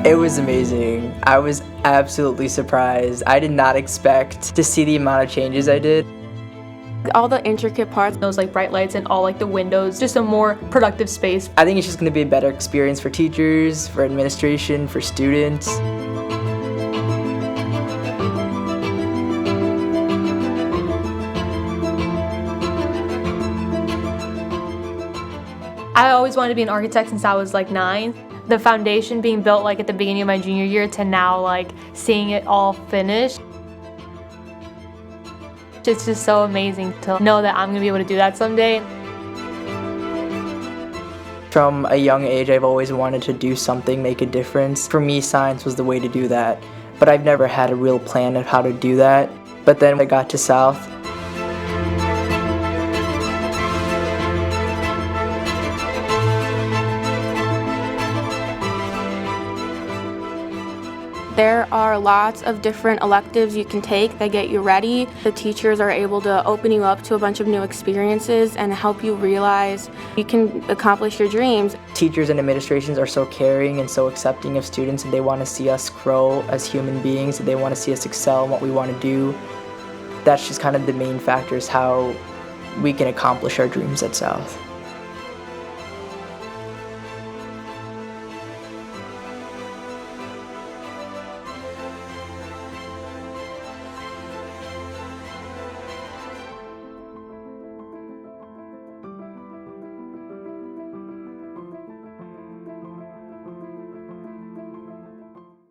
It was amazing. I was absolutely surprised. I did not expect to see the amount of changes I did. All the intricate parts, those like bright lights and all like the windows, just a more productive space. I think it's just going to be a better experience for teachers, for administration, for students. I always wanted to be an architect since I was like 9. The foundation being built like at the beginning of my junior year to now like seeing it all finished. It's just so amazing to know that I'm gonna be able to do that someday. From a young age, I've always wanted to do something, make a difference. For me, science was the way to do that, but I've never had a real plan of how to do that. But then when I got to South, there are lots of different electives you can take that get you ready. The teachers are able to open you up to a bunch of new experiences and help you realize you can accomplish your dreams. teachers and administrations are so caring and so accepting of students, and they want to see us grow as human beings, and they want to see us excel in what we want to do. That's just kind of the main factors how we can accomplish our dreams at South.